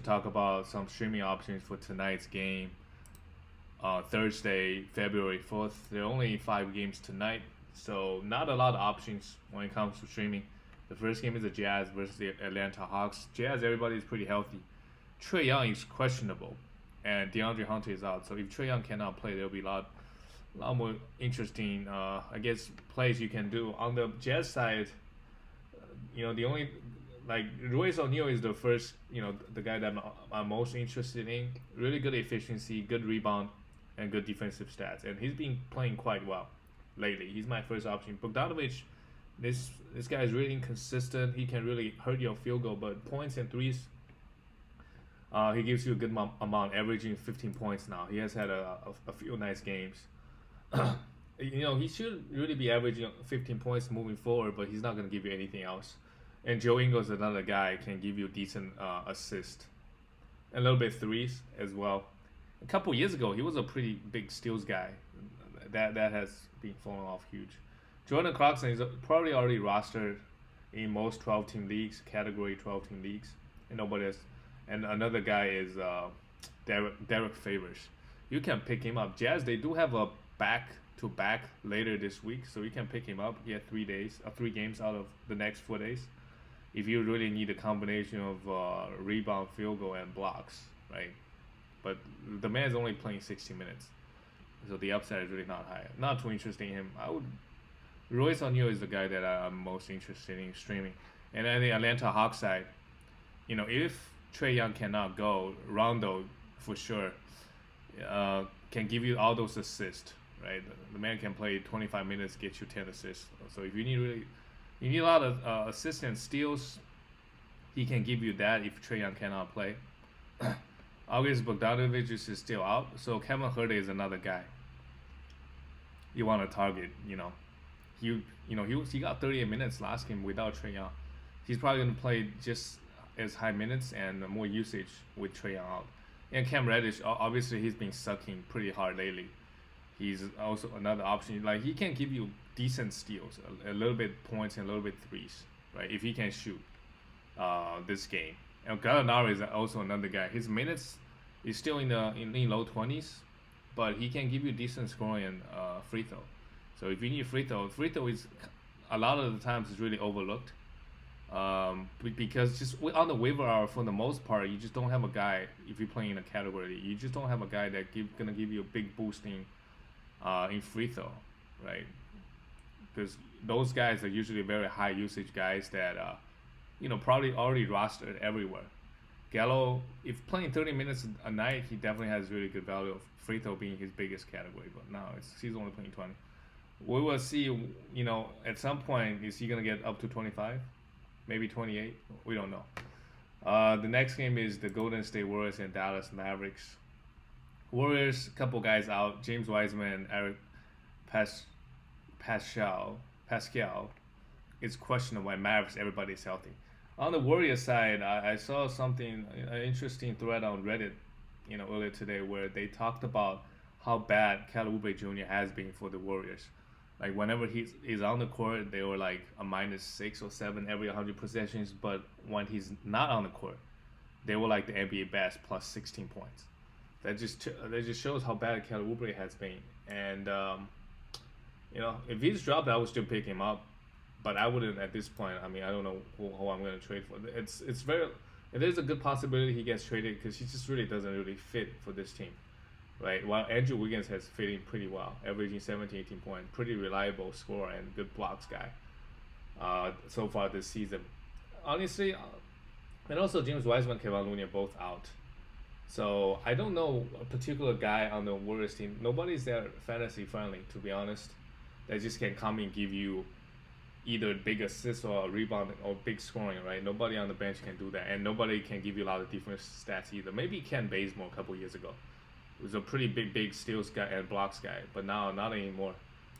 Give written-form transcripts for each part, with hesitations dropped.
talk about some streaming options for tonight's game. Thursday, February 4th. There are only 5 games tonight, so not a lot of options when it comes to streaming. The first game is the Jazz versus the Atlanta Hawks. Jazz, everybody is pretty healthy. Trae Young is questionable, and DeAndre Hunter is out. So if Trae Young cannot play, there'll be a lot more interesting, I guess, plays you can do. On the Jazz side, the only Royce O'Neal is the first, the guy that I'm most interested in. Really good efficiency, good rebound, and good defensive stats, and he's been playing quite well lately. He's my first option. Bogdanovic, this guy is really inconsistent. He can really hurt your field goal, but points and threes, he gives you a good amount, averaging 15 points now. He has had a few nice games. He should really be averaging 15 points moving forward, but he's not going to give you anything else. And Joe Ingles, another guy, can give you decent assist, a little bit threes as well. A couple years ago, he was a pretty big steals guy. That has been falling off huge. Jordan Clarkson is probably already rostered in most 12-team leagues, category 12-team leagues, and nobody else. And another guy is Derek Favors. You can pick him up. Jazz, they do have a back-to-back later this week, so you can pick him up. He had 3 games out of the next 4 days. If you really need a combination of rebound, field goal, and blocks, right? But the man is only playing 60 minutes, so the upside is really not high. Not too interested in him. Royce O'Neal is the guy that I'm most interested in streaming. And then the Atlanta Hawks side, if Trae Young cannot go, Rondo for sure can give you all those assists, right? The man can play 25 minutes, get you 10 assists. So if you need a lot of assists and steals, he can give you that if Trae Young cannot play. August Bogdanovic is still out, so Kevin Huerter is another guy you want to target. He got 38 minutes last game without Trae Young. He's probably going to play just as high minutes and more usage with Trae Young out. And Cam Reddish, obviously he's been sucking pretty hard lately. He's also another option. Like, he can give you decent steals, a little bit points and a little bit threes, right? If he can shoot this game. And Gallinari is also another guy. His minutes is still in low 20s, but he can give you decent scoring and free throw. So if you need free throw is a lot of the times is really overlooked. Because just on the waiver hour, for the most part, you just don't have a guy. If you're playing in a category, you just don't have a guy that gonna give you a big boost in free throw, right? Because those guys are usually very high usage guys that probably already rostered everywhere. Gallo, if playing 30 minutes a night, he definitely has really good value of free throw being his biggest category. But now he's only playing 20. We will see. At some point, is he gonna get up to 25? Maybe 28. We don't know. The next game is the Golden State Warriors and Dallas Mavericks. Warriors, couple guys out. James Wiseman and Eric Pascal is questionable. By Mavericks, everybody's healthy. On the Warriors side, I saw an interesting thread on Reddit, earlier today, where they talked about how bad Kelly Oubre Jr. has been for the Warriors. Like, whenever he's on the court, they were like a -6 or 7 every 100 possessions. But when he's not on the court, they were like the NBA best, plus 16 points. That just shows how bad Kelly Oubre has been. And if he's dropped, I would still pick him up. But I wouldn't at this point. I mean, I don't know who I'm going to trade for. There's a good possibility he gets traded because he just really doesn't really fit for this team, right? While Andrew Wiggins has fit in pretty well, averaging 17, 18 points, pretty reliable scorer and good blocks guy so far this season. Honestly, and also James Wiseman, Kevin Looney are both out. So I don't know a particular guy on the Warriors team. Nobody's that fantasy friendly, to be honest. That just can come and give you either big assists or a rebound or big scoring, right? Nobody on the bench can do that, and nobody can give you a lot of defense stats either. Maybe Ken Bazemore a couple years ago. He was a pretty big steals guy and blocks guy, but now not anymore,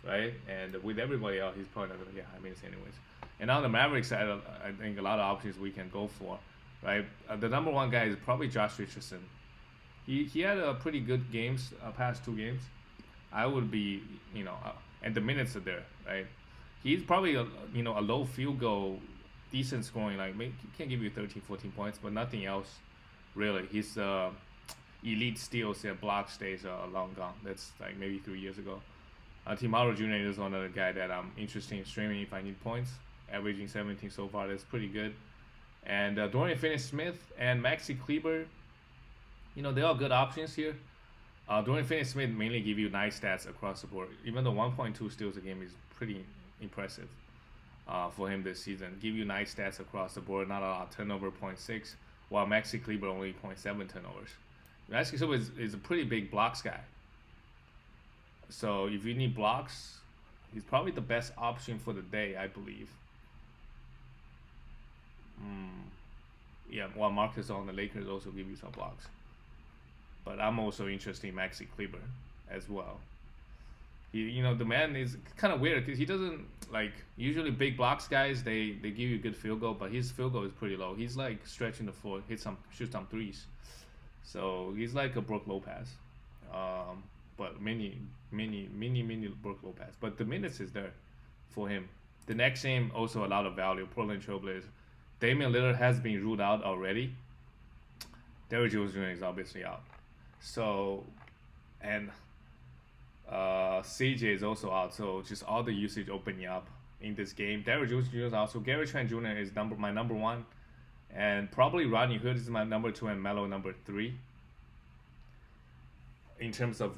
right? And with everybody out, he's probably not going to get high minutes anyways. And on the Mavericks side, I think a lot of options we can go for, right? The number one guy is probably Josh Richardson. He had a pretty good games, past 2 games. I would be, and the minutes are there, right? He's probably a low field goal, decent scoring, like he can give you 13, 14 points, but nothing else. Really, his elite steals and blocks days are long gone. That's like maybe 3 years ago. Tim Howard Jr. is one other guy that I'm interested in streaming if I need points. Averaging 17 so far, that's pretty good. And Dorian Finney-Smith and Maxi Kleber, they are good options here. Dorian Finney-Smith mainly give you nice stats across the board. Even though 1.2 steals a game is pretty impressive for him this season. Give you nice stats across the board, not a lot. Turnover 0.6, while Maxi Kleber only 0.7 turnovers. Maxi Kleber is a pretty big blocks guy. So if you need blocks, he's probably the best option for the day, I believe. Yeah, while Marcus on the Lakers also give you some blocks. But I'm also interested in Maxi Kleber as well. The man is kind of weird because he doesn't usually big blocks guys. They give you a good field goal, but his field goal is pretty low. He's like stretching the floor, shoot some threes. So he's like a Brook Lopez, but mini Brook Lopez. But the minutes is there for him. The next game also a lot of value. Portland Trailblazers. Damian Lillard has been ruled out already. Derrick Jones Jr. is obviously out. So, and CJ is also out. So just all the usage opening up in this game. Derrick Jones Jr. is out. So Gary Trent Jr. is my number one. And probably Rodney Hood is my number 2 and Melo number 3. In terms of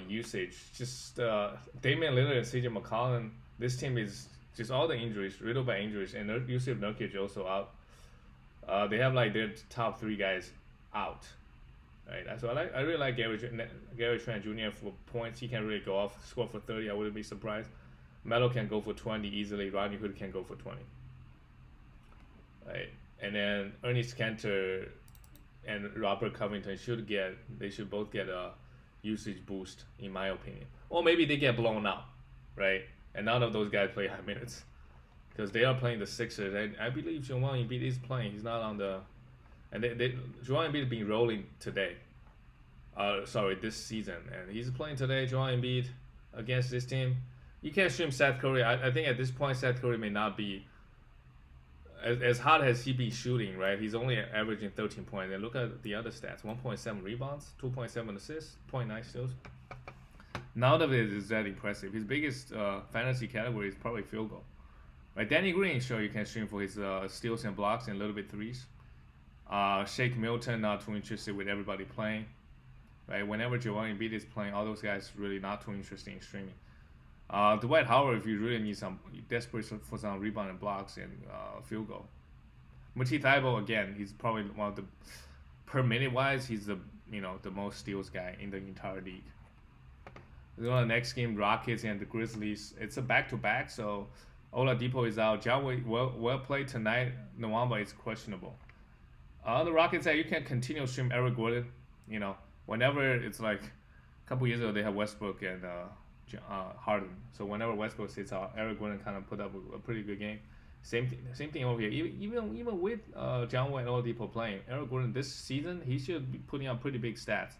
usage, just Damian Lillard and CJ McCollum, this team is just all the injuries, riddled by injuries, and Jusuf Nurkic also out. They have their top 3 guys out, right? So I really like Gary Trent Jr. for points. He can really go off, score for 30. I wouldn't be surprised. Melo can go for 20 easily. Rodney Hood can go for 20, right? And then Ernest Cantor and Robert Covington should both get a usage boost, in my opinion. Or maybe they get blown out, right? And none of those guys play high minutes because they are playing the Sixers. And I believe Joel Embiid is playing. He's not on the. And Joel Embiid has been rolling today. This season. And he's playing today, Joel Embiid, against this team. You can't stream Seth Curry. I think at this point, Seth Curry may not be as hot as he be shooting, right? He's only averaging 13 points. And look at the other stats: 1.7 rebounds, 2.7 assists, 0.9 steals. None of it is that impressive. His biggest fantasy category is probably field goal. Right? Danny Green, sure, you can stream for his steals and blocks and a little bit threes. Shake Milton, not too interested with everybody playing. Right? Whenever Joel Embiid is playing, all those guys really not too interested in streaming. Dwight Howard, if you really need desperate for some rebound and blocks and field goal. Matisse Thybulle, again, he's probably one of the, per minute wise, he's the most steals guy in the entire league. The next game, Rockets and the Grizzlies. It's a back-to-back, so Oladipo is out. John well played tonight. Nwamba is questionable. The Rockets, you can continue to stream Eric Gordon. Whenever it's a couple years ago, they had Westbrook and Harden. So whenever Westbrook sits out, Eric Gordon kind of put up a pretty good game. Same thing over here. Even with John Wall and Oladipo playing, Eric Gordon this season, he should be putting up pretty big stats.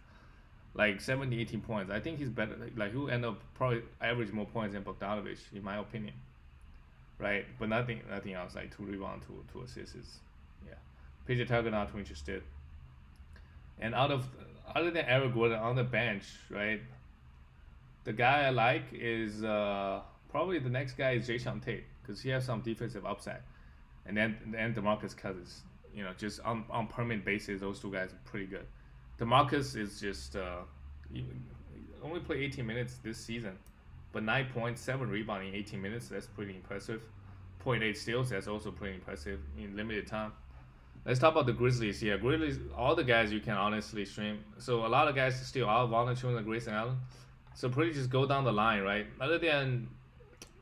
70, 18 points. I think he's better. He'll end up probably average more points than Bogdanovich, in my opinion. Right? But nothing else. 2 rebounds, 2 assists. Yeah. PJ Tucker not too interested. And other than Eric Gordon on the bench, right? The guy I like is probably the next guy is Jason Tate because he has some defensive upside. And then DeMarcus Cousins. Just on permanent basis, those 2 guys are pretty good. DeMarcus is just he only played 18 minutes this season, but 9 points, 7 rebounding in 18 minutes. That's pretty impressive. 0.8 steals. That's also pretty impressive in limited time. Let's talk about the Grizzlies here. Grizzlies, all the guys you can honestly stream. So a lot of guys still out. Valanciunas, Grayson Allen. So pretty just go down the line, right? Other than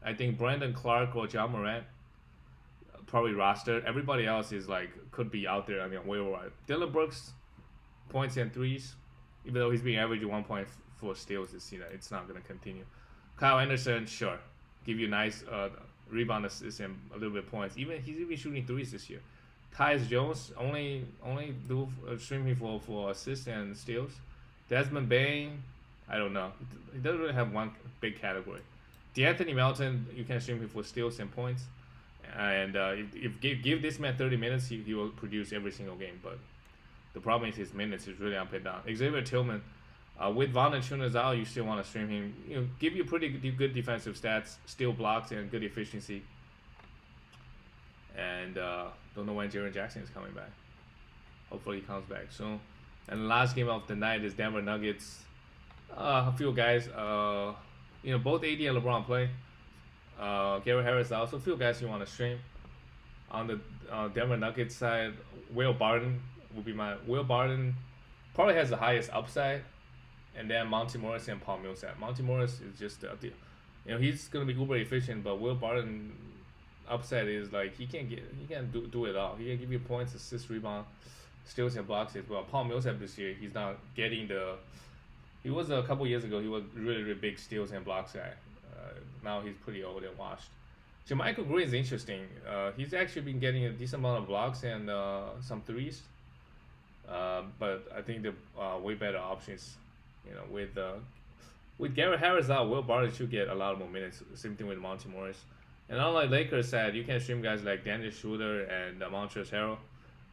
I think Brandon Clark or John Morant, probably rostered. Everybody else is could be out there on the waiver wire. Dylan Brooks. Points and threes, even though he's being averaging 1.4 steals this season, it's not going to continue. Kyle Anderson, sure, give you nice rebound assists and a little bit of points. He's even shooting threes this year. Tyus Jones only do streaming for assists and steals. Desmond Bain, I don't know. He doesn't really have one big category. DeAnthony Melton, you can stream him for steals and points. And if give this man 30 minutes, he will produce every single game. But The problem is his minutes is really up and down. Xavier Tillman, with Valanciunas out, you still want to stream him. Give you pretty good defensive stats, steal blocks, and good efficiency. And don't know when Jaren Jackson is coming back. Hopefully he comes back soon. And the last game of the night is Denver Nuggets. A few guys, both AD and LeBron play. Gary Harris also. A few guys you want to stream. On the Denver Nuggets side, Will Barton will be Will Barton probably has the highest upside, and then Monty Morris and Paul Millsap. Monty Morris is just he's gonna be uber efficient, but Will Barton upside is like he can do it all. He can give you points, assists, rebound, steals and blocks as well. Paul Millsap this year, he's not getting the. He was a couple years ago. He was really big steals and blocks guy. Now he's pretty old and washed. JaMychal Green is interesting. He's actually been getting a decent amount of blocks and some threes. But I think the way better options, with Garrett Harris out, Will Barton should get a lot more minutes. Same thing with Monty Morris. And unlike Lakers said, you can stream guys like Dennis Schroeder and Montrezl Harrell.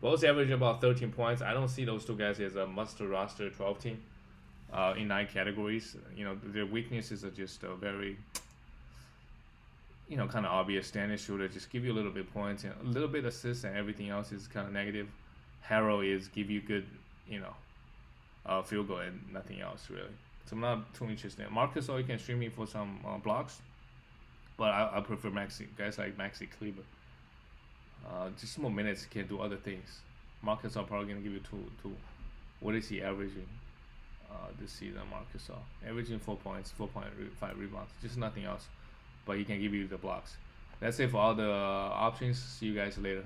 Both average about 13 points. I don't see those two guys as a must-roster 12 team in 9 categories. Their weaknesses are just very, kind of obvious. Dennis Schroeder just give you a little bit of points and a little bit of assists, and everything else is kind of negative. Harrell is give you good, field goal and nothing else really. So I'm not too interested. Marcus, you can stream me for some blocks, but I prefer guys like Maxi Kleber. Just more minutes, can do other things. Marcus probably gonna give you two. What is he averaging this season? Marcus averaging 4 points, 4.5 rebounds, just nothing else. But he can give you the blocks. That's it for all the options. See you guys later.